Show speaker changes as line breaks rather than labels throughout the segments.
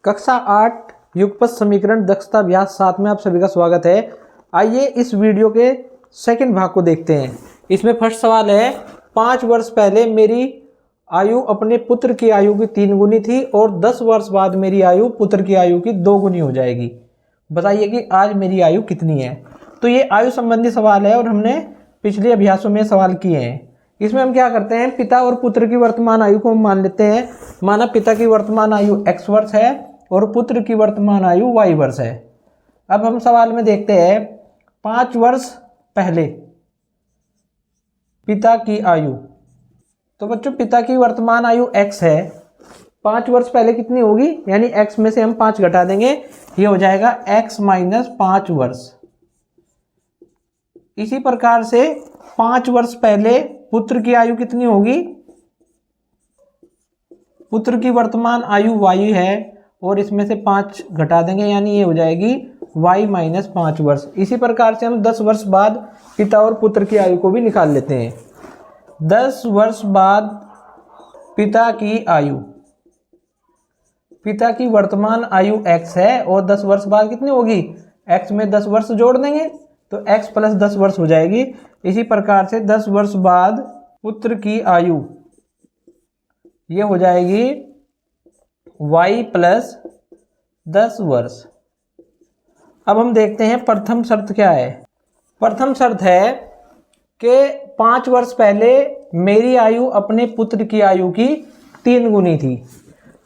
कक्षा 8 युगपत समीकरण दक्षता अभ्यास 7 में आप सभी का स्वागत है। आइए इस वीडियो के सेकंड भाग को देखते हैं। इसमें फर्स्ट सवाल है, 5 वर्ष पहले मेरी आयु अपने पुत्र की आयु की 3 गुनी थी और 10 वर्ष बाद मेरी आयु पुत्र की आयु की 2 गुनी हो जाएगी। बताइए कि आज मेरी आयु कितनी है। तो ये आयु संबंधी सवाल है और हमने पिछले अभ्यासों में सवाल किए हैं। इसमें हम क्या करते हैं, पिता और पुत्र की वर्तमान आयु को हम मान लेते हैं। माना पिता की वर्तमान आयु x वर्ष है और पुत्र की वर्तमान आयु y वर्ष है। अब हम सवाल में देखते हैं 5 वर्ष पहले पिता की आयु। तो बच्चों पिता की वर्तमान आयु x है, 5 वर्ष पहले कितनी होगी, यानी x में से हम 5 घटा देंगे, ये हो जाएगा x माइनस 5 वर्ष। इसी प्रकार से 5 वर्ष पहले पुत्र की आयु कितनी होगी, पुत्र की वर्तमान आयु y है और इसमें से 5 घटा देंगे, यानी ये हो जाएगी y माइनस 5 वर्ष। इसी प्रकार से हम 10 वर्ष बाद पिता और पुत्र की आयु को भी निकाल लेते हैं। 10 वर्ष बाद पिता की आयु, पिता की वर्तमान आयु x है और 10 वर्ष बाद कितनी होगी, x में 10 वर्ष जोड़ देंगे तो x प्लस 10 वर्ष हो जाएगी। इसी प्रकार से 10 वर्ष बाद पुत्र की आयु ये हो जाएगी y प्लस 10 वर्ष। अब हम देखते हैं प्रथम शर्त क्या है। प्रथम शर्त है कि 5 वर्ष पहले मेरी आयु अपने पुत्र की आयु की 3 गुनी थी।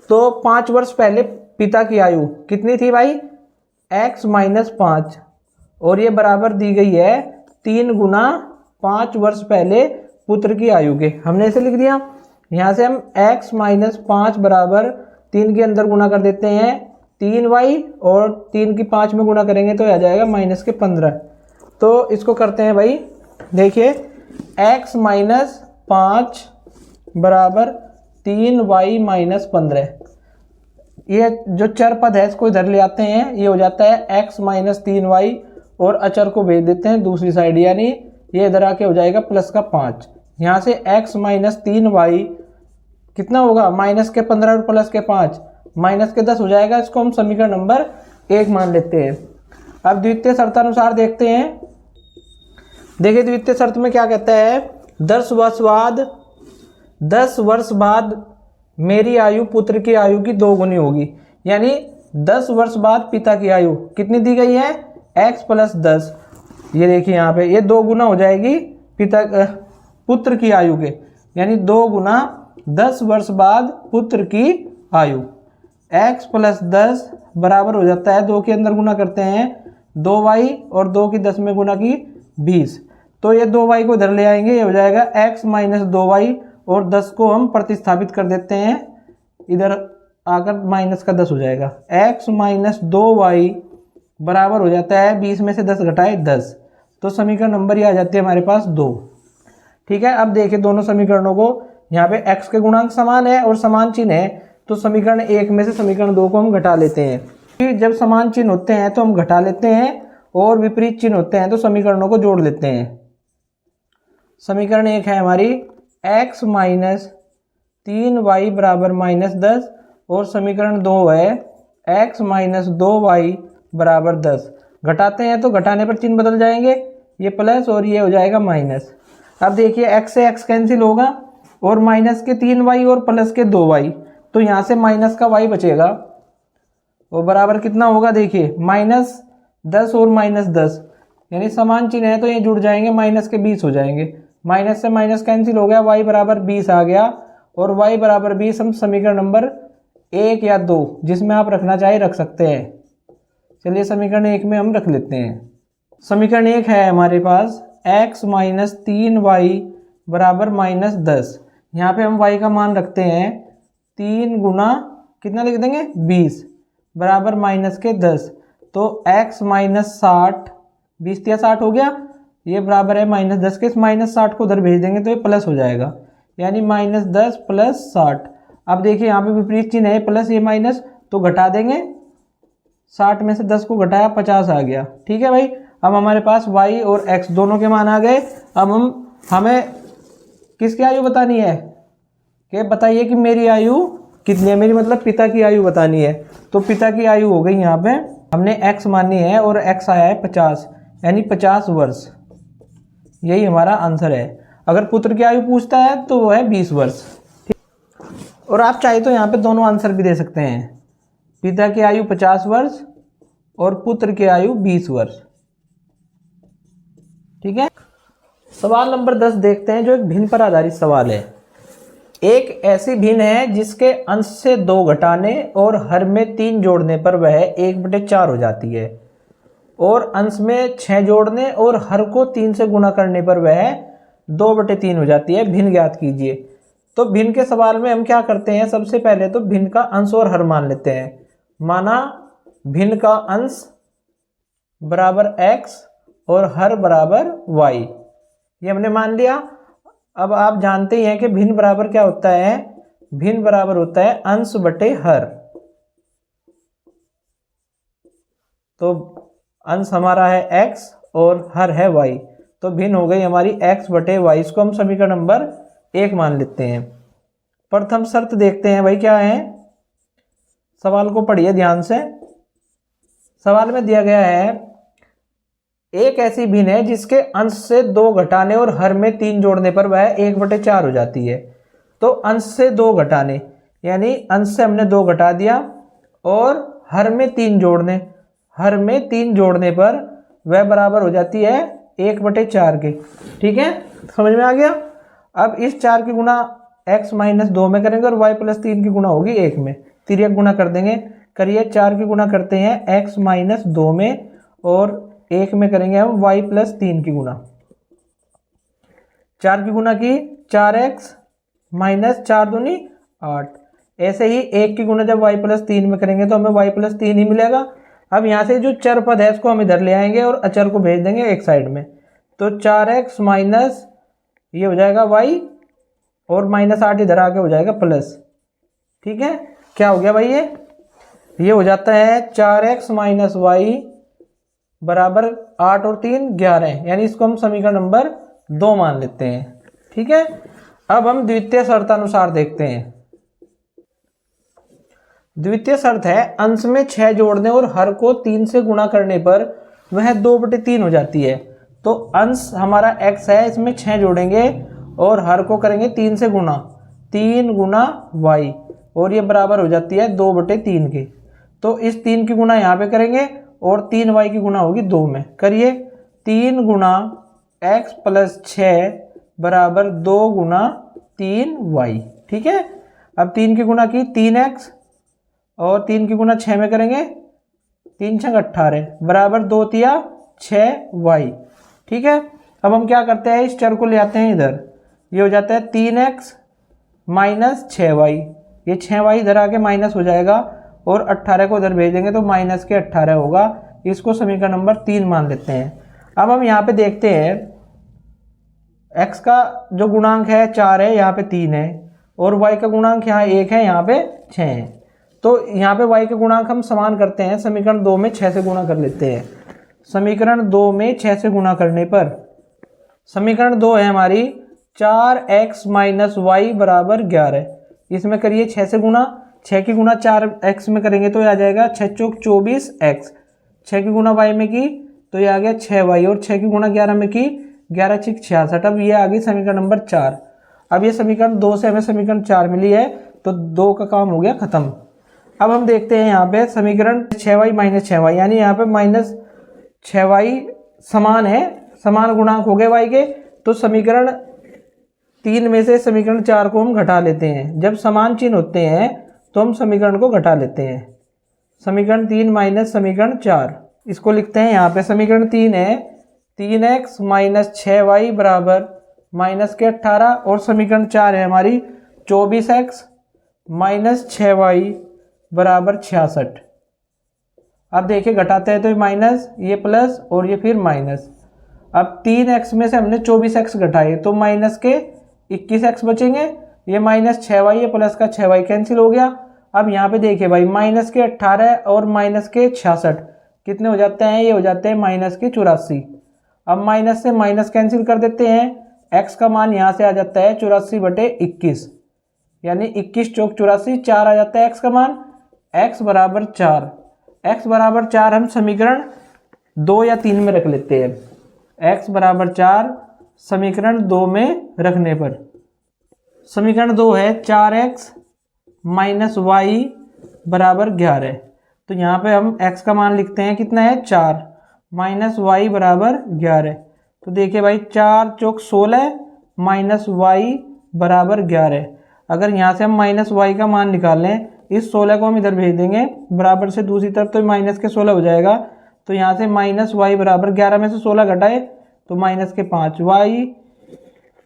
तो 5 वर्ष पहले पिता की आयु कितनी थी भाई, x माइनस 5, और ये बराबर दी गई है 3 गुना 5 वर्ष पहले पुत्र की आयु के। हमने इसे लिख दिया। यहाँ से हम x माइनस 5 बराबर 3 के अंदर गुना कर देते हैं 3y और 3 की 5 में गुना करेंगे तो आ जाएगा माइनस के 15। तो इसको करते हैं भाई, देखिए x माइनस 5 बराबर 3y माइनस 15। ये जो चर पद है इसको इधर ले आते हैं, ये हो जाता है x माइनस 3y और अचर को भेज देते हैं दूसरी साइड, यानी ये इधर आके हो जाएगा प्लस का 5। यहाँ से x माइनस 3y कितना होगा, माइनस के 15 और प्लस के 5 माइनस के 10 हो जाएगा। इसको हम समीकरण नंबर 1 मान लेते हैं। अब द्वितीय शर्तानुसार देखते हैं। देखिए द्वितीय शर्त में क्या कहता है, 10 वर्ष बाद मेरी आयु पुत्र की आयु की 2 गुनी होगी। यानी 10 वर्ष बाद पिता की आयु कितनी दी गई है, x प्लस 10। ये देखिए यहाँ पे ये 2 गुना हो जाएगी पुत्र की आयु के, यानी 2 गुना 10 वर्ष बाद पुत्र की आयु। x प्लस 10 बराबर हो जाता है, 2 के अंदर गुना करते हैं 2y और 2 की 10 में गुना की 20। तो ये 2y को इधर ले आएंगे, ये हो जाएगा x माइनस 2y और 10 को हम प्रतिस्थापित कर देते हैं, इधर आकर माइनस का 10 हो जाएगा। x माइनस 2y बराबर हो जाता है 20 में से 10 घटाए 10। तो समीकरण नंबर ये आ जाती है हमारे पास 2। ठीक है, अब देखिए दोनों समीकरणों को, यहाँ पे x के गुणांक समान है और समान चिन्ह है, तो समीकरण 1 में से समीकरण 2 को हम घटा लेते हैं। फिर जब समान चिन्ह होते हैं तो हम घटा लेते हैं और विपरीत चिन्ह होते हैं तो समीकरणों को जोड़ लेते हैं। समीकरण 1 है हमारी x माइनस 3y बराबर माइनस 10 और समीकरण 2 है x माइनस 2y बराबर 10। घटाते हैं तो घटाने पर चिन्ह बदल जाएंगे, ये प्लस और ये हो जाएगा माइनस। अब देखिए x से x कैंसिल होगा और माइनस के 3y और प्लस के 2y, तो यहाँ से माइनस का y बचेगा और बराबर कितना होगा, देखिए माइनस 10 और माइनस 10, यानी समान चिन्ह है तो ये जुड़ जाएंगे, माइनस के 20 हो जाएंगे। माइनस से माइनस कैंसिल हो गया, y बराबर 20 आ गया और y बराबर 20 हम समीकरण नंबर 1 या 2 जिसमें आप रखना चाहे रख सकते हैं। चलिए समीकरण 1 में हम रख लेते हैं। समीकरण 1 है हमारे पास x माइनस 3y बराबर माइनस 10। यहाँ पे हम y का मान रखते हैं 3 गुना कितना लिख देंगे 20 बराबर माइनस के 10। तो x माइनस 60, 20 या 60 हो गया, ये बराबर है माइनस 10 के। इस माइनस 60 को उधर भेज देंगे तो ये प्लस हो जाएगा, यानी माइनस 10 प्लस 60। अब देखिए यहाँ पे विपरीत चिन्ह है, प्लस ये माइनस, तो घटा देंगे, 60 में से 10 को घटाया 50 आ गया। ठीक है भाई, अब हमारे पास y और x दोनों के मान आ गए। अब हमें किसकी आयु बतानी है, कि बताइए कि मेरी आयु कितनी है मेरी, मतलब पिता की आयु बतानी है। तो पिता की आयु हो गई यहाँ पे, हमने x मानी है और x आया है 50, यानी 50 वर्ष। यही हमारा आंसर है। अगर पुत्र की आयु पूछता है तो वो है 20 वर्ष। और आप चाहे तो यहाँ पे दोनों आंसर भी दे सकते हैं, पिता की आयु 50 वर्ष और पुत्र की आयु 20 वर्ष। ठीक है। सवाल नंबर 10 देखते हैं, जो एक भिन्न पर आधारित सवाल है। एक ऐसी भिन्न है जिसके अंश से 2 घटाने और हर में 3 जोड़ने पर वह 1/4 हो जाती है, और अंश में 6 जोड़ने और हर को 3 से गुणा करने पर वह 2/3 हो जाती है। भिन्न ज्ञात कीजिए। तो भिन्न के सवाल में हम क्या करते हैं, सबसे पहले तो भिन्न का अंश और हर मान लेते हैं। माना भिन्न का अंश बराबर x और हर बराबर y, ये हमने मान लिया। अब आप जानते ही हैं कि भिन्न बराबर क्या होता है, भिन्न बराबर होता है अंश बटे हर। तो अंश हमारा है x और हर है y, तो भिन्न हो गई हमारी x बटे y। इसको हम समीकरण नंबर 1 मान लेते हैं। प्रथम शर्त देखते हैं भाई क्या है, सवाल को पढ़िए ध्यान से। सवाल में दिया गया है एक ऐसी भिन्न है जिसके अंश से 2 घटाने और हर में 3 जोड़ने पर वह 1/4 हो जाती है। तो अंश से 2 घटाने, यानी अंश से हमने 2 घटा दिया और हर में 3 जोड़ने, हर में 3 जोड़ने पर वह बराबर हो जाती है 1/4 के। ठीक है, समझ में आ गया। अब इस 4 की गुणा x - 2 में करेंगे और y + 3 की गुणा होगी 1 में, तिर्यक गुणा कर देंगे। करिए 4 की गुणा करते हैं x - 2 में और 1 में करेंगे हम y + 3 की गुणा। 4 की गुणा की 4x - 4 दूनी 8। ऐसे ही 1 की गुणा जब y + 3 में करेंगे तो हमें y + 3 ही मिलेगा। अब यहाँ से जो चर पद है इसको हम इधर ले आएंगे और अचर को भेज देंगे एक साइड में। तो 4x माइनस ये हो जाएगा y और -8 इधर आके हो जाएगा प्लस। ठीक है, क्या हो गया भाई, ये हो जाता है 4x - y बराबर 8 और 3 11, यानी इसको हम समीकरण नंबर 2 मान लेते हैं। ठीक है, अब हम द्वितीय शर्तानुसार देखते हैं। द्वितीय शर्त है अंश में 6 जोड़ने और हर को 3 से गुणा करने पर वह 2/3 हो जाती है। तो अंश हमारा x है, इसमें 6 जोड़ेंगे और हर को करेंगे 3 से गुणा, 3 गुणा y, और ये बराबर हो जाती है 2/3 के। तो इस 3 की गुणा यहाँ पे करेंगे और 3y की गुणा होगी 2 में। करिए 3 गुणा x + 6 बराबर 2 गुणा 3y। ठीक है, अब 3 की गुणा की 3x और 3 की गुणा 6 में करेंगे, 3 × 18 बराबर 2 तिया 6y। ठीक है, अब हम क्या करते हैं, इस चर को ले आते हैं इधर, ये हो जाता है 3x - 6y, ये 6y इधर आके माइनस हो जाएगा और 18 को उधर भेज देंगे तो -18 होगा। इसको समीकरण नंबर 3 मान लेते हैं। अब हम यहाँ पे देखते हैं x का जो गुणांक है 4 है, यहाँ पे 3 है, और y का गुणांक यहाँ 1 है, यहाँ पे 6 है। तो यहाँ पे y के गुणांक हम समान करते हैं, समीकरण 2 में 6 से गुणा कर लेते हैं। समीकरण 2 में 6 से गुणा करने पर समीकरण 2 है हमारी 4x - y बराबर 11। इसमें करिए 6 से गुणा, 6 की गुणा 4x में करेंगे तो ये आ जाएगा 6 × 4 = 24x, 6 की गुणा y में की तो ये आ गया 6y, और 6 की गुणा 11 में की 11 × 6 = 66। अब ये आ गई समीकरण नंबर 4। अब ये समीकरण 2 से हमें समीकरण 4 मिली है, तो 2 का काम हो गया खत्म। अब हम देखते हैं यहाँ पे समीकरण 6y - 6y, यानी यहाँ पे -6y समान है, समान गुणांक हो गए y के। तो समीकरण 3 में से समीकरण 4 को हम घटा लेते हैं। जब समान चिन्ह होते हैं तो हम समीकरण को घटा लेते हैं। समीकरण 3 माइनस समीकरण 4, इसको लिखते हैं यहाँ पे। समीकरण 3 है 3x - 6y बराबर -18, और समीकरण 4 है हमारी 24x - 6y बराबर 66। अब देखिए घटाते हैं तो ये माइनस, ये प्लस और ये फिर माइनस। अब 3x में से हमने 24x घटाए तो माइनस के 21x बचेंगे, ये -6y, ये प्लस का 6y कैंसिल हो गया। अब यहाँ पे देखिए भाई माइनस के 18 और माइनस के 66 कितने हो जाते हैं, ये हो जाते हैं माइनस के 84। अब माइनस से माइनस कैंसिल कर देते हैं, x का मान यहाँ से आ जाता है 84/21, यानी 21 चौक 84, 4 आ जाता है x का मान। x बराबर 4, x बराबर 4 हम समीकरण 2 या 3 में रख लेते हैं। x बराबर 4 समीकरण 2 में रखने पर समीकरण 2 है 4x माइनस वाई बराबर 11। तो यहाँ पे हम x का मान लिखते हैं, कितना है 4 माइनस वाई बराबर 11। तो देखिए भाई 4 चौक 16 माइनस वाई बराबर 11। अगर यहाँ से हम माइनस वाई का मान निकालें, इस 16 को हम इधर भेज देंगे बराबर से दूसरी तरफ, तो माइनस के 16 हो जाएगा। तो यहाँ से माइनस वाई बराबर 11 में से 16 घटाए तो माइनस के 5। वाई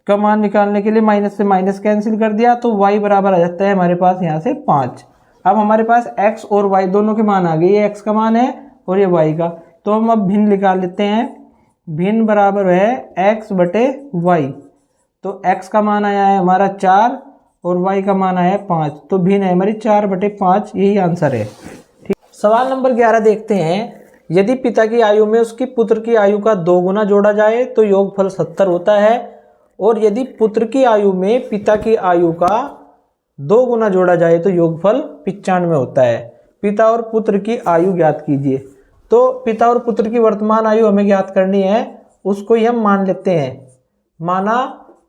का मान निकालने के लिए माइनस से माइनस कैंसिल कर दिया, तो y बराबर आ जाता है हमारे पास यहाँ से 5। अब हमारे पास x और y दोनों के मान आ गए, ये x का मान है और ये y का। तो हम अब भिन्न निकाल लेते हैं। भिन्न बराबर है x बटे y। तो x का मान आया है हमारा 4 और y का मान आया है 5। तो भिन्न है हमारी 4 बटे 5, यही आंसर है। ठीक। सवाल नंबर 11 देखते हैं। यदि पिता की आयु में उसकी पुत्र की आयु का 2 गुना जोड़ा जाए तो योगफल 70 होता है, और यदि पुत्र की आयु में पिता की आयु का 2 गुना जोड़ा जाए तो योगफल 95 होता है। पिता और पुत्र की आयु ज्ञात कीजिए। तो पिता और पुत्र की वर्तमान आयु हमें ज्ञात करनी है, उसको ही हम मान लेते हैं। माना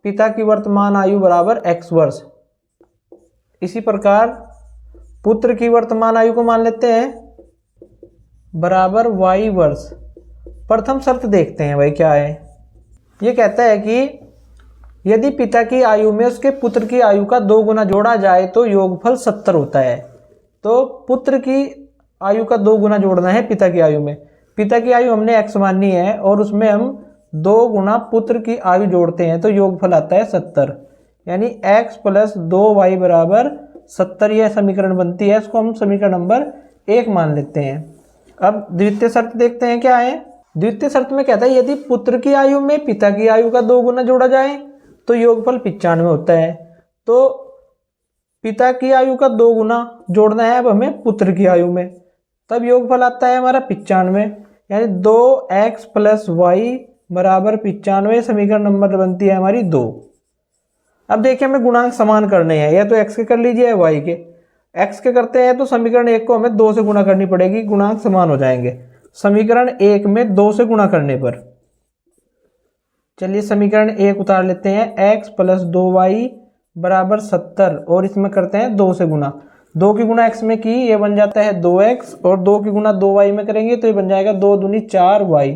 पिता की वर्तमान आयु बराबर x वर्ष। इसी प्रकार पुत्र की वर्तमान आयु को मान लेते हैं बराबर y वर्ष। प्रथम शर्त देखते हैं भाई क्या है। ये कहता है कि यदि पिता की आयु में उसके पुत्र की आयु का 2 गुना जोड़ा जाए तो योगफल 70 होता है। तो पुत्र की आयु का 2 गुना जोड़ना है पिता की आयु में। पिता की आयु हमने x माननी है और उसमें हम 2 गुना पुत्र की आयु जोड़ते हैं तो योगफल आता है 70, यानी x प्लस 2y बराबर 70। यह समीकरण बनती है, इसको हम समीकरण नंबर 1 मान लेते हैं। अब द्वितीय शर्त देखते हैं क्या है। द्वितीय शर्त में कहता है यदि पुत्र की आयु में पिता की आयु का 2 गुना जोड़ा जाए तो योगफल 95 होता है। तो पिता की आयु का 2 गुना जोड़ना है अब हमें पुत्र की आयु में, तब योगफल आता है हमारा 95, यानी 2x प्लस वाई बराबर 95। समीकरण नंबर बनती है हमारी 2। अब देखिए हमें गुणांक समान करने हैं, या तो x के कर लीजिए या y के। x के करते हैं तो समीकरण 1 को हमें 2 से गुणा करनी पड़ेगी, गुणांक समान हो जाएंगे। समीकरण 1 में 2 से गुणा करने पर चलिए समीकरण 1 उतार लेते हैं, x प्लस 2y बराबर 70, और इसमें करते हैं 2 से गुणा। 2 की गुणा x में की, ये बन जाता है 2x, और 2 की गुणा 2y में करेंगे तो ये बन जाएगा 2 दूनी 4y।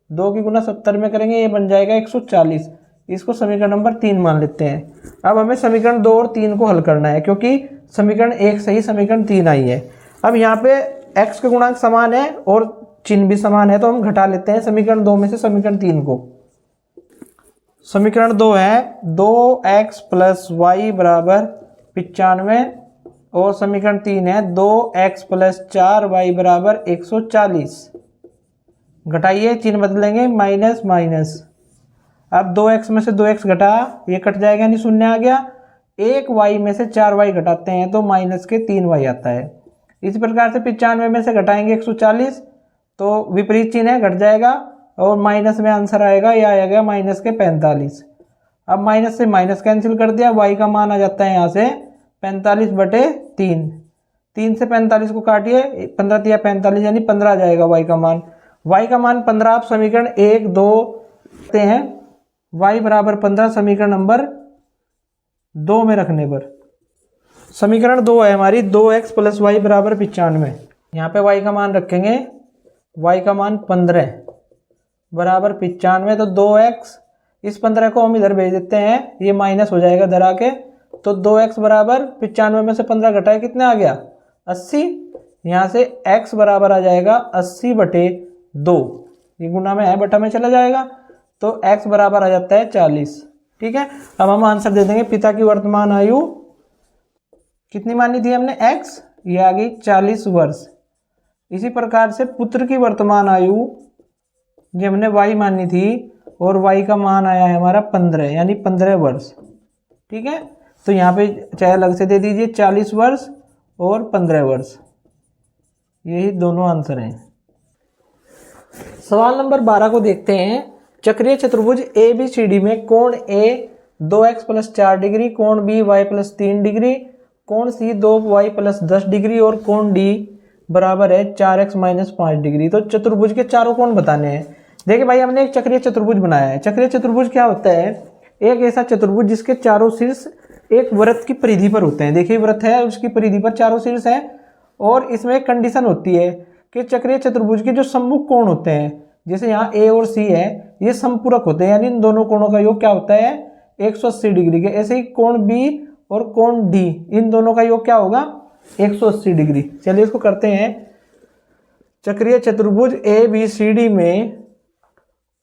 2 की गुणा 70 में करेंगे ये बन जाएगा 140। इसको समीकरण नंबर 3 मान लेते हैं। अब हमें समीकरण 2 और 3 को हल करना है, क्योंकि समीकरण 1 से ही समीकरण 3 आई है। अब यहाँ पे x के गुणांक समान है और चिन्ह भी समान है, तो हम घटा लेते हैं समीकरण 2 में से समीकरण 3 को। समीकरण 2 है 2x प्लस वाई बराबर 95, और समीकरण 3 है 2x प्लस 4y बराबर 140। घटाइए, चिन्ह बदलेंगे, माइनस माइनस। अब 2x में से 2x घटा, ये कट जाएगा, यानी शून्य आ गया। 1y में से 4y घटाते हैं तो माइनस के 3y आता है। इस प्रकार से 95 में से घटाएंगे 140 तो विपरीत चिन्ह है, घट जाएगा, और माइनस में आंसर आएगा, यह आएगा माइनस के 45। अब माइनस से माइनस कैंसिल कर दिया, y का मान आ जाता है यहाँ से 45 बटे 3। 3 से 45 को काटिए, 15 तिया 45, यानी 15 आ जाएगा y का मान। y का मान 15 आप समीकरण 1 2 रखते हैं, y बराबर 15 समीकरण नंबर 2 में रखने पर। समीकरण 2 है हमारी 2x प्लस वाई बराबर 95। यहाँ पे y का मान रखेंगे, y का मान 15 बराबर 95, तो 2x, इस 15 को हम इधर भेज देते हैं, ये माइनस हो जाएगा इधर आके। तो 2x बराबर 95 में से 15 घटाए कितना आ गया 80। यहाँ से x बराबर आ जाएगा 80 बटे 2, ये गुना में है, बटा में चला जाएगा, तो x बराबर आ जाता है 40। ठीक है, अब हम आंसर दे देंगे। पिता की वर्तमान आयु कितनी मानी थी हमने x, ये आ गई 40 वर्ष। इसी प्रकार से पुत्र की वर्तमान आयु ये हमने y मानी थी, और y का मान आया है हमारा 15, यानी 15 वर्ष। ठीक है, तो यहाँ पे चाहे अलग से दे दीजिए 40 वर्ष और 15 वर्ष, यही दोनों आंसर हैं। सवाल नंबर 12 को देखते हैं। चक्रीय चतुर्भुज ABCD में कोण A 2x प्लस 4 डिग्री, कोण बी y प्लस 3 डिग्री, कोण सी 2y प्लस 10 डिग्री और कोण डी बराबर है 4x माइनस 5 डिग्री। तो चतुर्भुज के चारों कोण बताने हैं। देखिए भाई हमने एक चक्रीय चतुर्भुज बनाया है। चक्रीय चतुर्भुज क्या होता है? एक ऐसा चतुर्भुज जिसके चारों शीर्ष एक वृत्त की परिधि पर होते हैं। देखिए वृत्त है, उसकी परिधि पर चारों शीर्ष है और इसमें एक कंडीशन होती है कि चक्रीय चतुर्भुज के जो सम्मुख कोण होते हैं, जैसे यहाँ ए और सी है, ये संपूरक होते हैं, यानी इन दोनों कोणों का योग क्या होता है 180 डिग्री के। ऐसे ही कोण बी और कोण डी, इन दोनों का योग क्या होगा 180 डिग्री। चलिए इसको करते हैं। चक्रीय चतुर्भुज ए बी सी डी में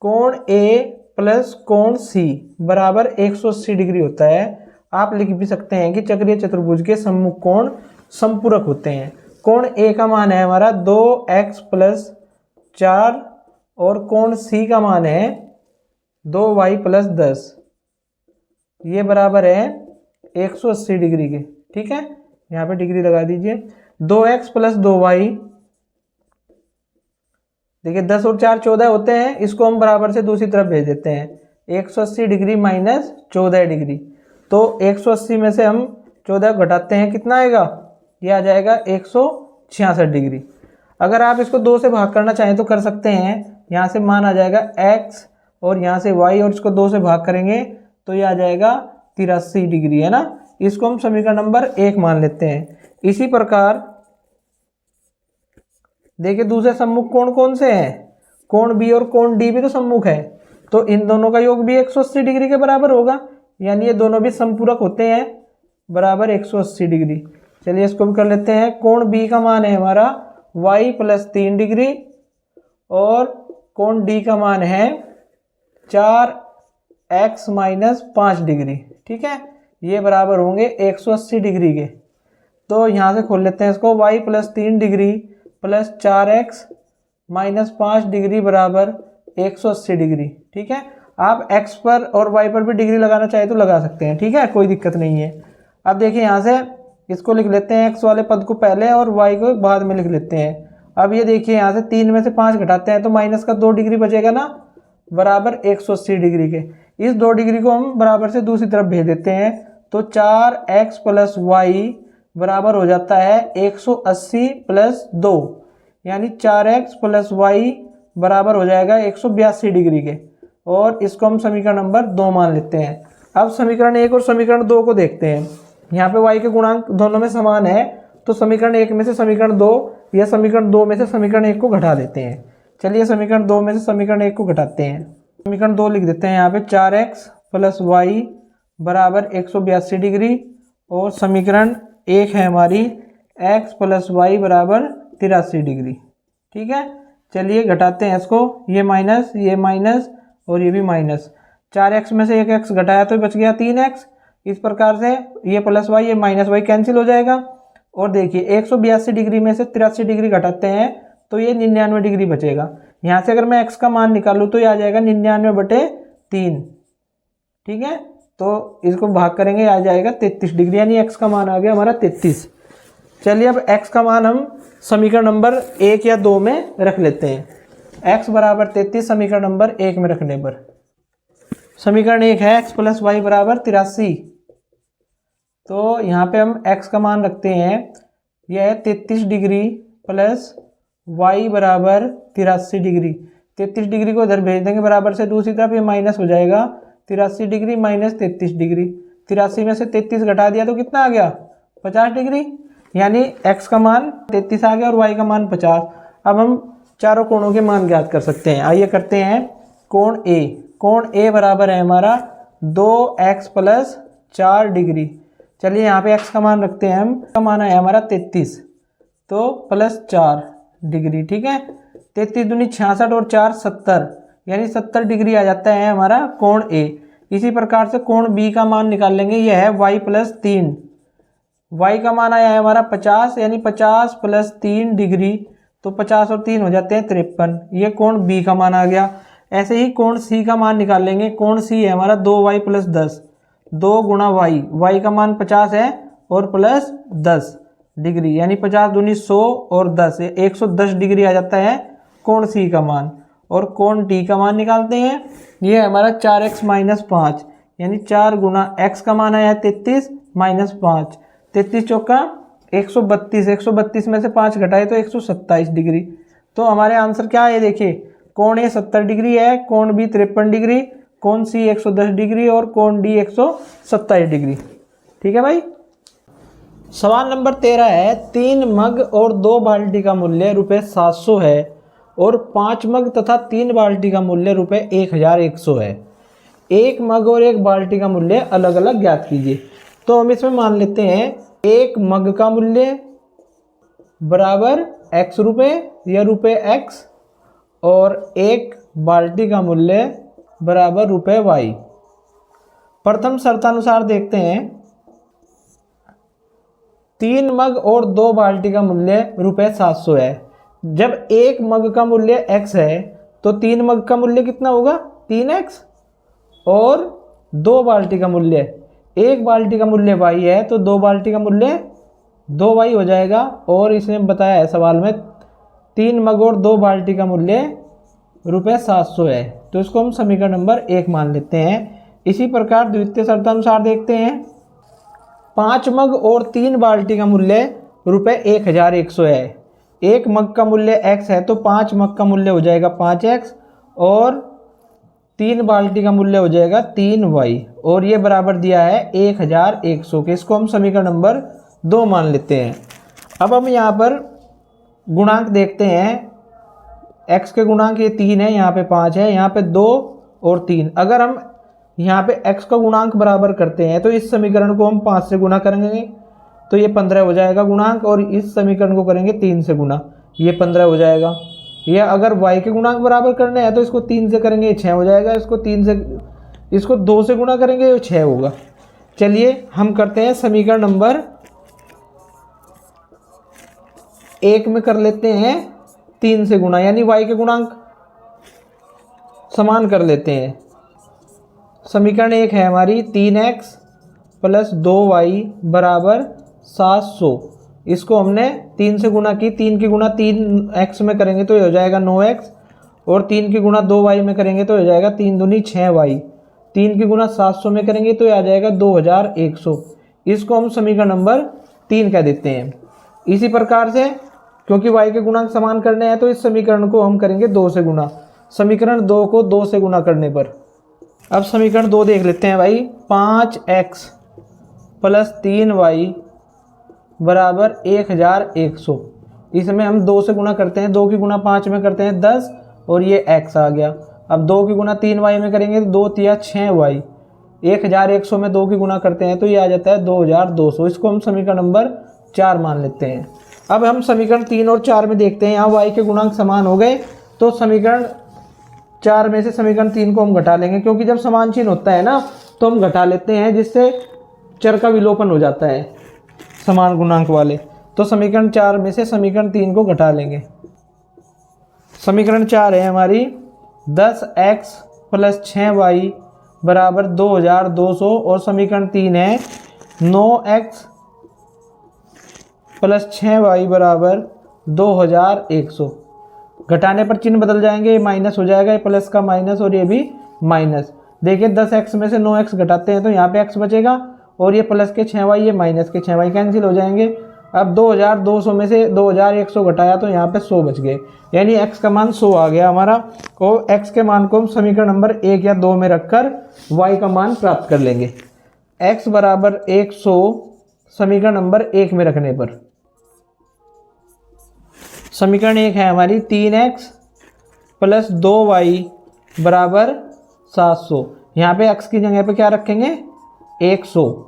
कोण ए प्लस कोण सी बराबर 180 डिग्री होता है। आप लिख भी सकते हैं कि चक्रीय चतुर्भुज के सम्मुख कोण संपूरक होते हैं। कोण ए का मान है हमारा 2x प्लस 4 और कोण सी का मान है 2y प्लस 10, ये बराबर है 180 डिग्री के। ठीक है, यहाँ पे डिग्री लगा दीजिए। 2x प्लस 2y, देखिए 10 और 4 14 होते हैं, इसको हम बराबर से दूसरी तरफ भेज देते हैं। 180 डिग्री माइनस 14 डिग्री, तो 180 में से हम 14 घटाते हैं, कितना आएगा? ये आ जाएगा 166 डिग्री। अगर आप इसको 2 से भाग करना चाहें तो कर सकते हैं। यहाँ से मान आ जाएगा x और यहाँ से y और इसको 2 से भाग करेंगे तो ये आ जाएगा 83 डिग्री, है ना। इसको हम समीकरण नंबर 1 मान लेते हैं। इसी प्रकार देखिए दूसरे सम्मुख कोण कौन से हैं? कोण बी और कोण डी भी तो सम्मुख है, तो इन दोनों का योग भी 180 डिग्री के बराबर होगा, यानी ये दोनों भी संपूरक होते हैं, बराबर 180 डिग्री। चलिए इसको भी कर लेते हैं। कोण बी का मान है हमारा y प्लस 3 डिग्री और कोण डी का मान है 4x माइनस 5 डिग्री। ठीक है, ये बराबर होंगे 180 डिग्री के। तो यहाँ से खोल लेते हैं इसको। y plus 3 degree plus 4x minus 5 degree बराबर 180 डिग्री। ठीक है, आप x पर और y पर भी डिग्री लगाना चाहे तो लगा सकते हैं। ठीक है, कोई दिक्कत नहीं है। अब देखिए यहाँ से इसको लिख लेते हैं, x वाले पद को पहले और y को बाद में लिख लेते हैं। अब ये देखिए यहाँ से 3 में से 5 घटाते हैं तो माइनस का 2 डिग्री बचेगा ना, बराबर 180 डिग्री के। इस 2 डिग्री को हम बराबर से दूसरी तरफ भेज देते हैं, तो 4x प्लस वाई बराबर हो जाता है 180 प्लस 2, यानी 4x प्लस वाई बराबर हो जाएगा 182 डिग्री के। और इसको हम समीकरण नंबर 2 मान लेते हैं। अब समीकरण 1 और समीकरण 2 को देखते हैं। यहाँ पे y के गुणांक दोनों में समान है, तो समीकरण 1 में से समीकरण 2 या समीकरण 2 में से समीकरण 1 को घटा देते हैं। चलिए समीकरण 2 में से समीकरण 1 को घटाते हैं। समीकरण 2 लिख देते हैं यहाँ पे 4x प्लस वाई बराबर 182 डिग्री और समीकरण 1 है हमारी x प्लस वाई बराबर 83 डिग्री। ठीक है, चलिए घटाते हैं इसको। ये माइनस और ये भी माइनस। 4x में से एक x घटाया तो बच गया 3x। इस प्रकार से ये प्लस वाई ये माइनस वाई कैंसिल हो जाएगा। और देखिए 182 डिग्री में से 83 डिग्री घटाते हैं तो ये 99 डिग्री बचेगा। यहाँ से अगर मैं x का मान निकालूँ तो ये आ जाएगा 99/3। ठीक है, तो इसको भाग करेंगे, आ जाएगा 33 डिग्री, यानी x का मान आ गया हमारा 33। चलिए अब x का मान हम समीकरण नंबर 1 या 2 में रख लेते हैं। x बराबर 33 समीकरण नंबर 1 में रखने पर समीकरण 1 है x प्लस वाई बराबर 83। तो यहाँ पे हम x का मान रखते हैं, यह है 33 डिग्री प्लस y बराबर 83 डिग्री। 33 डिग्री को इधर भेज देंगे बराबर से दूसरी तरफ, ये माइनस हो जाएगा 83 डिग्री माइनस 33 डिग्री। 83 में से 33 घटा दिया तो कितना आ गया 50 डिग्री, यानी x का मान 33 आ गया और y का मान 50। अब हम चारों कोणों के मान ज्ञात कर सकते हैं। आइए करते हैं। कोण A, कोण A बराबर है हमारा 2x प्लस 4 डिग्री। चलिए यहाँ पे x का मान रखते हैं हम, का मान है हमारा 33, तो प्लस 4 डिग्री। ठीक है, 33 दूनी 66 और 4 70, यानी 70 डिग्री आ जाता है हमारा कोण A। इसी प्रकार से कोण B का मान निकाल लेंगे, यह है y प्लस 3। y का मान आया है हमारा 50, यानी 50 प्लस 3 डिग्री, तो 50 और 3 हो जाते हैं 53। ये कोण B का मान आ गया। ऐसे ही कोण C का मान निकाल लेंगे। कोण C है हमारा 2y प्लस 10, 2 गुणा y का मान 50 है और प्लस 10 डिग्री, यानी 50 दूनी 100 और 10 110 डिग्री आ जाता है कोण C का मान। और कोण D का मान निकालते हैं, ये है हमारा 4x माइनस 5, यानी 4 गुना x का मान आया 33 माइनस 5, 33 चौका 132, 132 में से 5 घटाए तो 127 डिग्री। तो हमारे आंसर क्या है देखिए, कोण ए 70 डिग्री है, कोण बी 53 डिग्री, कोण सी 110 डिग्री और कोण डी 127 डिग्री। ठीक है भाई। सवाल नंबर 13 है, 3 मग और 2 बाल्टी का मूल्य ₹700 है और 5 मग तथा 3 बाल्टी का मूल्य ₹1100 है। एक मग और एक बाल्टी का मूल्य अलग अलग ज्ञात कीजिए। तो हम इसमें मान लेते हैं एक मग का मूल्य बराबर x रुपये या ₹x और एक बाल्टी का मूल्य बराबर ₹y। प्रथम शर्तानुसार देखते हैं, 3 मग और 2 बाल्टी का मूल्य ₹700 है। जब एक मग का मूल्य x है तो 3 मग का मूल्य कितना होगा 3x और 2 बाल्टी का मूल्य, एक बाल्टी का मूल्य y है तो 2 बाल्टी का मूल्य 2y हो जाएगा। और इसने बताया है सवाल में 3 मग और 2 बाल्टी का मूल्य ₹700 है, तो इसको हम समीकरण नंबर 1 मान लेते हैं। इसी प्रकार द्वितीय शर्तानुसार देखते हैं, 5 मग और 3 बाल्टी का मूल्य ₹1100 है। एक मग का मूल्य x है तो 5 मग का मूल्य हो जाएगा 5x और 3 बाल्टी का मूल्य हो जाएगा 3y और ये बराबर दिया है 1100 के। इसको हम समीकरण नंबर 2 मान लेते हैं। अब हम यहाँ पर गुणांक देखते हैं, x के गुणांक ये 3 है, यहाँ पे 5 है, यहाँ पे 2 और 3। अगर हम यहाँ पे x का गुणांक बराबर करते हैं तो इस समीकरण को हम 5 से गुना करेंगे तो ये 15 हो जाएगा गुणांक, और इस समीकरण को करेंगे 3 से गुना, ये 15 हो जाएगा। या अगर y के गुणांक बराबर करने हैं तो इसको 3 से करेंगे 6 हो जाएगा, इसको 2 से गुना करेंगे तो 6 होगा। चलिए हम करते हैं समीकरण नंबर 1 में कर लेते हैं 3 से गुना, यानी y के गुणांक समान कर लेते हैं। समीकरण 1 है हमारी 3x प्लस 2y बराबर 700। इसको हमने 3 से गुना की, 3 की गुना 3x में करेंगे तो ये हो जाएगा 9x और 3 की गुना 2y में करेंगे तो हो जाएगा 3 दूनी 6y, 3 की गुना 700 में करेंगे तो ये आ जाएगा 2100। इसको हम समीकरण नंबर 3 कह देते हैं। इसी प्रकार से क्योंकि y के गुणांक समान करने हैं तो इस समीकरण को हम करेंगे 2 से गुना, समीकरण 2 को 2 से गुना करने पर। अब समीकरण 2 देख लेते हैं भाई, 5x प्लस 3y बराबर 1100। इसमें हम 2 से गुना करते हैं, 2 की गुना 5 में करते हैं 10 और ये x आ गया। अब 2 की गुना 3y में करेंगे तो 2 तिया 6y, 1100 में 2 की गुना करते हैं तो ये आ जाता है 2200। इसको हम समीकरण नंबर 4 मान लेते हैं। अब हम समीकरण 3 और 4 में देखते हैं, यहाँ y के गुणांक समान हो गए तो समीकरण 4 में से समीकरण 3 को हम घटा लेंगे, क्योंकि जब समान चिन्ह होता है ना तो हम घटा लेते हैं जिससे चर का विलोपन हो जाता है समान गुणांक वाले। तो समीकरण 4 में से समीकरण 3 को घटा लेंगे। समीकरण 4 है हमारी 10x प्लस 6y बराबर 2200 और समीकरण 3 है 9x प्लस 6y बराबर 2100। घटाने पर चिन्ह बदल जाएंगे, ये माइनस हो जाएगा, ये प्लस का माइनस और ये भी माइनस। देखिए 10x में से 9x घटाते हैं तो यहाँ पे x बचेगा और ये प्लस के 6y, ये माइनस के 6y कैंसिल हो जाएंगे। अब 2200 में से 2100 घटाया तो यहाँ पे 100 बच गए, यानी x का मान 100 आ गया हमारा। और x के मान को हम समीकरण नंबर 1 या 2 में रखकर y का मान प्राप्त कर लेंगे। x बराबर 100 समीकरण नंबर 1 में रखने पर। समीकरण 1 है हमारी 3x प्लस 2y बराबर 700। यहाँ पे x की जगह पे क्या रखेंगे 100,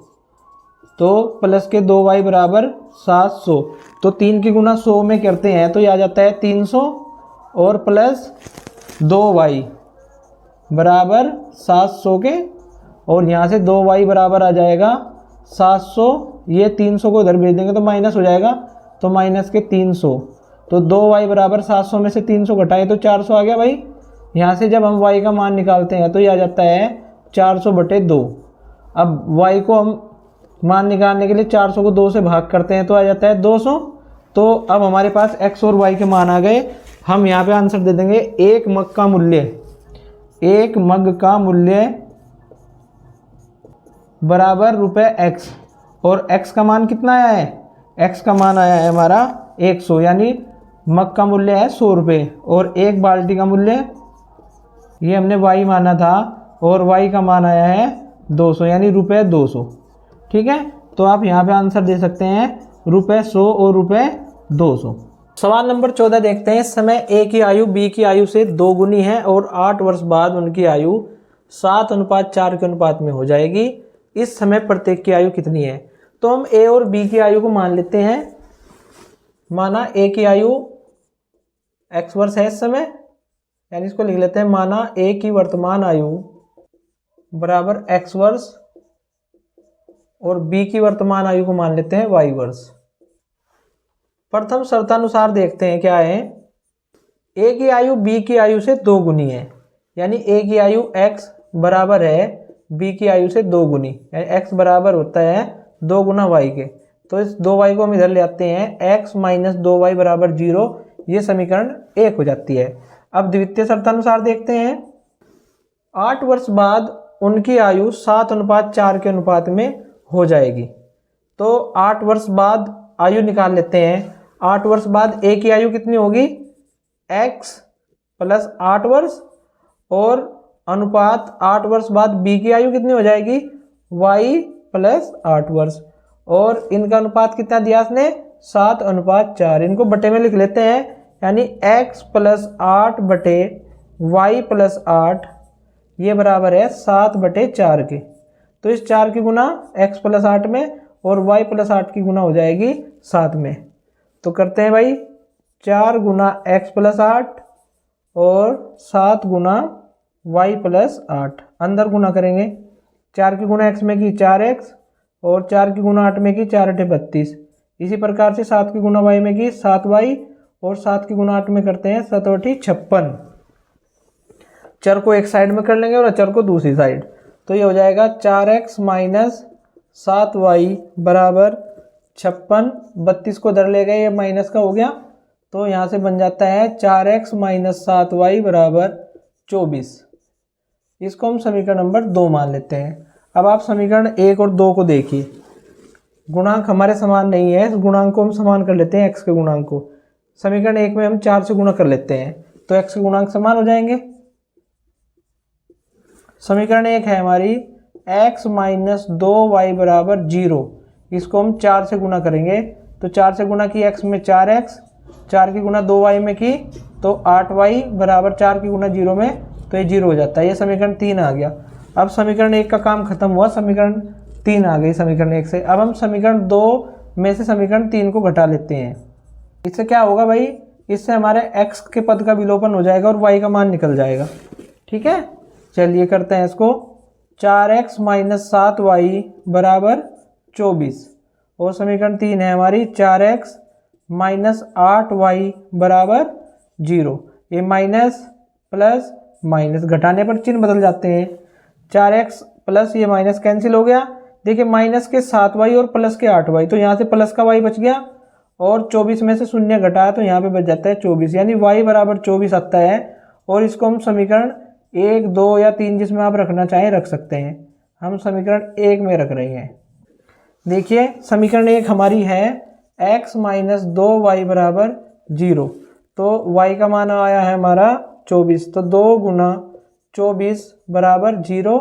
तो प्लस के 2y बराबर 700। तो 3 की गुना 100 में करते हैं तो ये आ जाता है 300 और प्लस 2y बराबर 700 के, और यहाँ से 2y बराबर आ जाएगा 700। ये 300 को इधर भेज देंगे तो माइनस हो जाएगा, तो माइनस के 300। तो 2y बराबर 700 में से 300 घटाए तो 400 आ गया भाई। यहाँ से जब हम y का मान निकालते हैं तो ये आ जाता है 400/2। अब y को हम मान निकालने के लिए 400 को 2 से भाग करते हैं तो आ जाता है 200। तो अब हमारे पास x और y के मान आ गए। हम यहाँ पे आंसर दे देंगे एक मग का मूल्य बराबर रुपये x, और x का मान कितना आया है, x का मान आया है हमारा 100, यानी मग का मूल्य है 100 रुपये, और एक बाल्टी का मूल्य ये हमने y माना था, और y का मान आया है 200, यानी रुपये 200। ठीक है, तो आप यहाँ पे आंसर दे सकते हैं रुपये 100 और रुपये 200। सवाल नंबर 14 देखते हैं। इस समय ए की आयु बी की आयु से 2 गुनी है और 8 वर्ष बाद उनकी आयु 7:4 के अनुपात में हो जाएगी। इस समय प्रत्येक की आयु कितनी है? तो हम ए और बी की आयु को मान लेते हैं। माना ए की आयु x वर्ष है इस समय, यानी इसको लिख लेते हैं माना ए की वर्तमान आयु बराबर x वर्ष, और बी की वर्तमान आयु को मान लेते हैं y वर्ष। प्रथम शर्तानुसार देखते हैं क्या है। ए की आयु बी की आयु से 2 गुनी है, यानी ए की आयु x बराबर है बी की आयु से 2 गुनी, यानी x बराबर होता है 2 गुना y के। तो इस 2y को हम इधर ले आते हैं, x माइनस 2y बराबर 0, ये समीकरण 1 हो जाती है। अब द्वितीय शर्तानुसार देखते हैं। 8 वर्ष बाद उनकी आयु 7:4 के अनुपात में हो जाएगी। तो 8 वर्ष बाद आयु निकाल लेते हैं। 8 वर्ष बाद ए की आयु कितनी होगी, x प्लस 8 वर्ष, और अनुपात 8 वर्ष बाद बी की आयु कितनी हो जाएगी, y प्लस 8 वर्ष, और इनका अनुपात कितना दिया इसने, 7:4। इनको बटे में लिख लेते हैं, यानी x प्लस 8 बटे y प्लस 8, ये बराबर है 7/4 के। तो इस 4 की गुना x प्लस 8 में और y प्लस 8 की गुना हो जाएगी 7 में। तो करते हैं भाई, 4 गुना x प्लस 8 और 7 गुना y प्लस 8, अंदर गुना करेंगे। 4 की गुना x में की 4x, और 4 की गुना 8 में की 4 × 32। इसी प्रकार से 7 की गुना y में की 7y, और 7 की गुना 8 में करते हैं 7 × 56। चर को एक साइड में कर लेंगे और अचर को दूसरी साइड। तो ये हो जाएगा 4x माइनस 7y बराबर 56। 32 को इधर ले गए, ये माइनस का हो गया, तो यहाँ से बन जाता है 4x माइनस 7y बराबर 24। इसको हम समीकरण नंबर 2 मान लेते हैं। अब आप समीकरण 1 और 2 को देखिए। गुणांक हमारे समान नहीं है, इस गुणांक को हम समान कर लेते हैं x के गुणांक को। समीकरण 1 में हम 4 से गुणा कर लेते हैं, तो x के गुणांक समान हो जाएंगे। समीकरण 1 है हमारी x माइनस 2y बराबर 0, इसको हम 4 से गुणा करेंगे। तो 4 से गुणा की x में 4x, 4 की गुना 2y में की तो 8y बराबर 4 की गुना 0 में, तो ये 0 हो जाता है। ये समीकरण 3 आ गया। अब समीकरण 1 का काम खत्म हुआ, समीकरण 3 आ गई समीकरण 1 से। अब हम समीकरण 2 में से समीकरण 3 को घटा लेते हैं। इससे क्या होगा भाई, इससे हमारे x के पद का विलोपन हो जाएगा और y का मान निकल जाएगा। ठीक है, चलिए करते हैं इसको। 4x माइनस 7y बराबर 24, और समीकरण 3 है हमारी 4x माइनस 8y बराबर 0। ये माइनस प्लस माइनस घटाने पर चिन्ह बदल जाते हैं। 4x प्लस ये माइनस कैंसिल हो गया। देखिए माइनस के 7y और प्लस के 8y, तो यहाँ से प्लस का y बच गया, और 24 में से शून्य घटाया तो यहाँ पे बच जाता है 24, यानी y बराबर 24 आता है। और इसको हम समीकरण 1, 2 या 3 जिसमें आप रखना चाहें रख सकते हैं। हम समीकरण 1 में रख रहे हैं। देखिए समीकरण 1 हमारी है x माइनस 2y बराबर 0, तो y का मान आया है हमारा 24, तो 2 गुना 24 बराबर 0,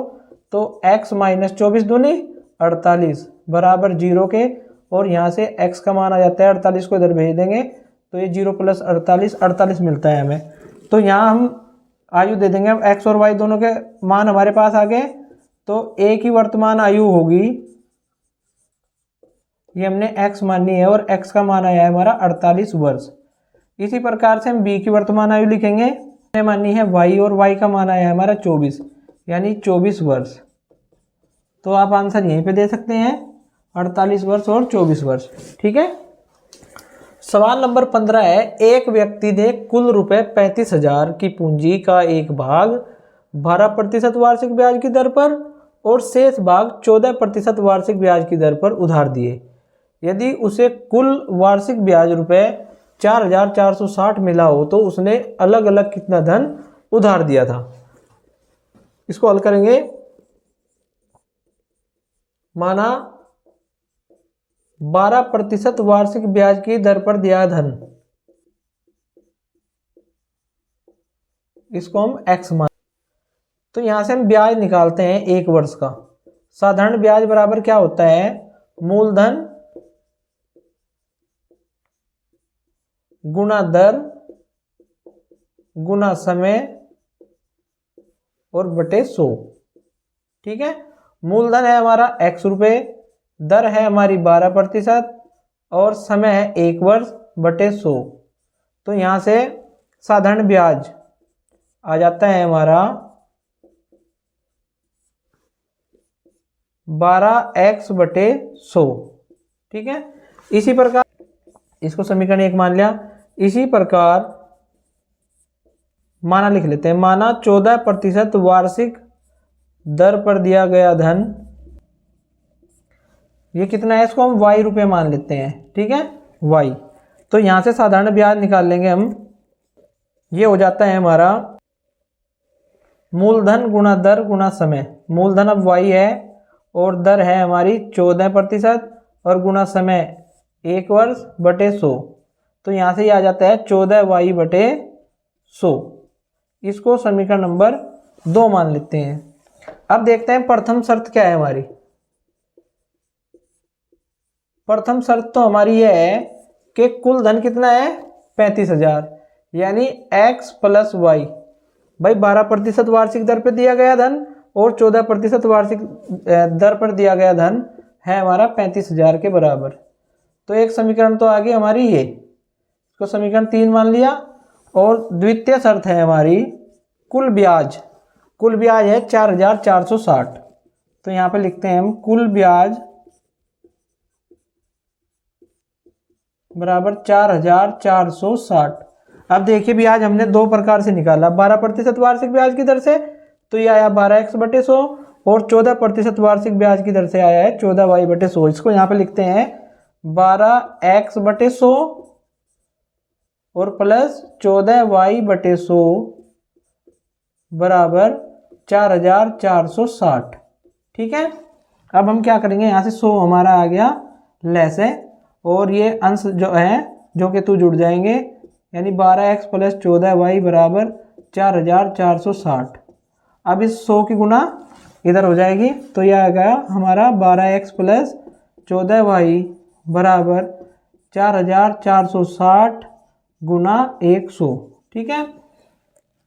तो x माइनस 24 दूनी 48 बराबर 0 के, और यहाँ से x का मान आ जाता है 48 को इधर भेज देंगे, तो ये 0 प्लस 48 मिलता है हमें। तो यहाँ हम आयु दे देंगे। अब x और y दोनों के मान हमारे पास आ गए, तो a की वर्तमान आयु होगी, ये हमने x मानी है, और x का मान आया है हमारा 48 वर्ष। इसी प्रकार से हम b की वर्तमान आयु लिखेंगे, हमने मानी है y, और y का मान आया है हमारा 24, यानी 24 वर्ष। तो आप आंसर यहीं पे दे सकते हैं, 48 वर्ष और 24 वर्ष। ठीक है। सवाल नंबर 15 है, एक व्यक्ति ने कुल रुपए 35,000 की पूंजी का एक भाग 12% वार्षिक ब्याज की दर पर और शेष भाग 14% वार्षिक ब्याज की दर पर उधार दिए। यदि उसे कुल वार्षिक ब्याज रुपए 4,460 मिला हो तो उसने अलग अलग कितना धन उधार दिया था। इसको हल करेंगे। माना 12% वार्षिक ब्याज की दर पर दिया धन, इसको हम x मान। तो यहां से हम ब्याज निकालते हैं 1 वर्ष का। साधारण ब्याज बराबर क्या होता है, मूलधन गुना दर गुना समय और बटे 100। ठीक है, मूलधन है हमारा x रुपए, दर है हमारी 12% और समय है 1 वर्ष बटे 100। तो यहां से साधारण ब्याज आ जाता है हमारा 12x बटे 100। ठीक है, इसी प्रकार इसको समीकरण 1 मान लिया। इसी प्रकार माना लिख लेते हैं, माना 14% वार्षिक दर पर दिया गया धन, ये कितना है, इसको हम y रुपए मान लेते हैं। ठीक है, y। तो यहां से साधारण ब्याज निकाल लेंगे हम, ये हो जाता है हमारा मूलधन गुना दर गुना समय। मूलधन अब y है और दर है हमारी 14% और गुना समय 1 वर्ष बटे 100। तो यहाँ से ये आ जाता है 14y बटे 100। इसको समीकरण नंबर 2 मान लेते हैं। अब देखते हैं प्रथम शर्त क्या है हमारी। प्रथम शर्त तो हमारी यह है कि कुल धन कितना है, 35,000, यानी x प्लस वाई। भाई 12% वार्षिक दर पर दिया गया धन और 14% वार्षिक दर पर दिया गया धन है हमारा 35,000 के बराबर। तो एक समीकरण तो आ गई हमारी ये, इसको समीकरण 3 मान लिया। और द्वितीय शर्त है हमारी कुल ब्याज। कुल ब्याज है 4,460। तो यहाँ पे लिखते हैं हम कुल ब्याज बराबर 4,460। अब देखिए ब्याज हमने 2 प्रकार से निकाला, 12% वार्षिक ब्याज की दर से तो ये आया 12x बटे 100 और 14% वार्षिक ब्याज की दर से आया है 14y बटे 100। इसको यहाँ पे लिखते हैं 12x बटे 100 और प्लस 14y बटे 100 बराबर 4,460। ठीक है, अब हम क्या करेंगे, यहाँ से 100 हमारा आ गया लेस है और ये अंश जो है जो कि 2 जुड़ जाएंगे, यानी 12x प्लस 14y बराबर 4,460। अब इस 100 की गुना इधर हो जाएगी तो यह आ गया हमारा 12x प्लस 14y बराबर 4,460 गुना 100। ठीक है,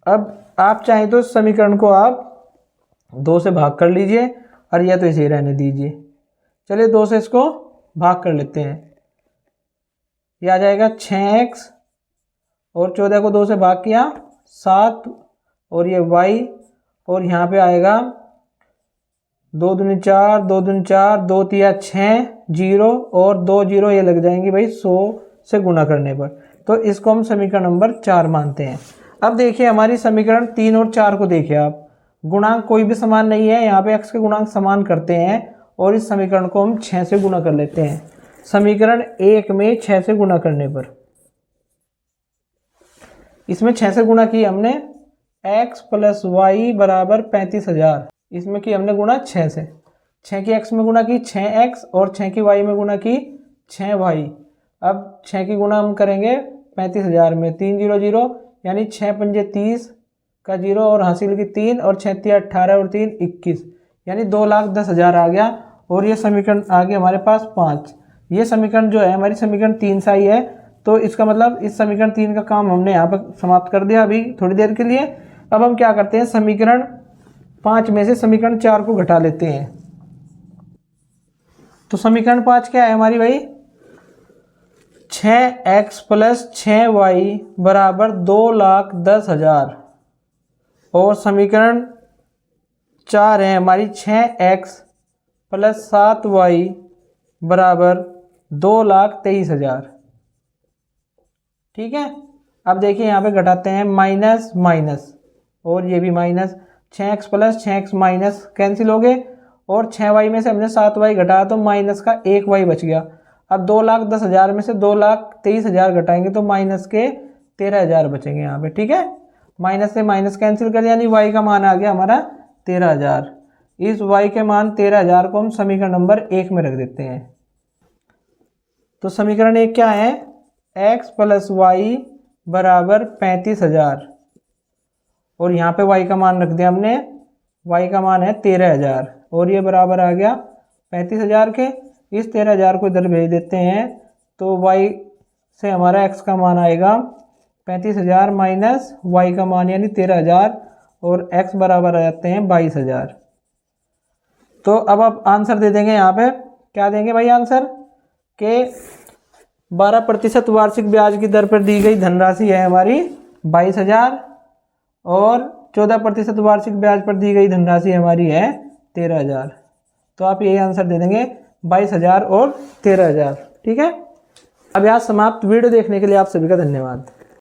अब आप चाहें तो इस समीकरण को आप 2 से भाग कर लीजिए और या तो इसे रहने दीजिए। चलिए 2 से इसको भाग कर लेते हैं, ये आ जाएगा 6x और 14 को 2 से भाग किया 7 और ये y और यहाँ पे आएगा 2 दूनी 4, 2 दूनी 4, 2 तिया 6, 0 और 2 0 ये लग जाएंगे भाई 100 से गुना करने पर। तो इसको हम समीकरण नंबर 4 मानते हैं। अब देखिए हमारी समीकरण 3 और 4 को देखिए आप, गुणांक कोई भी समान नहीं है, यहाँ पे x के गुणांक समान करते हैं और इस समीकरण को हम 6 से गुना कर लेते हैं। समीकरण 1 में 6 से गुना करने पर, इसमें 6 से गुणा की हमने x प्लस वाई बराबर 35,000, इसमें की हमने गुणा 6 से। 6 की x में गुणा की 6x और 6 की y में गुणा की 6y। अब 6 की गुणा हम करेंगे 35,000 में, 3 0 0 यानी 6 पंजे 30 का 0 और हासिल की 3 और 6 3 18 और 3 21 यानी 2,10,000 आ गया। और ये समीकरण आ गया हमारे पास 5। ये समीकरण जो है हमारी समीकरण 3 सा ही है, तो इसका मतलब इस समीकरण 3 का काम हमने यहाँ पर समाप्त कर दिया अभी थोड़ी देर के लिए। अब हम क्या करते हैं, समीकरण 5 में से समीकरण 4 को घटा लेते हैं। तो समीकरण 5 क्या है हमारी भाई, 6x प्लस 6y बराबर 2,10,000 और समीकरण 4 है हमारी 6x प्लस 7y बराबर 2,23,000। ठीक है, अब देखिए यहाँ पे घटाते हैं माइनस माइनस और ये भी minus, 6x plus 6x minus cancel हो गए और 6y में से हमने 7y घटाया तो माइनस का 1y बच गया। अब 2,10,000 में से 2,23,000 घटाएंगे तो माइनस के 13,000 बचेंगे यहाँ पे। ठीक है, माइनस से माइनस कैंसिल कर यानी y का मान आ गया हमारा 13,000। इस y के मान 13,000 को हम समीकरण नंबर 1 में रख देते हैं। तो समीकरण 1 क्या है, x प्लस वाई बराबर 35,000 और यहाँ पे y का मान रख दिया हमने, y का मान है 13,000 और ये बराबर आ गया 35,000 के। इस 13,000 को इधर भेज देते हैं तो y से हमारा x का मान आएगा 35,000 माइनस y का मान यानी 13,000 और x बराबर आ जाते हैं 22,000। तो अब आप आंसर दे देंगे, यहाँ पे क्या देंगे भाई आंसर के 12% वार्षिक ब्याज की दर पर दी गई धनराशि है हमारी 22,000 और 14% वार्षिक ब्याज पर दी गई धनराशि हमारी है 13,000। तो आप यही आंसर दे देंगे 22,000 और 13,000। ठीक है, अभ्यास समाप्त। वीडियो देखने के लिए आप सभी का धन्यवाद।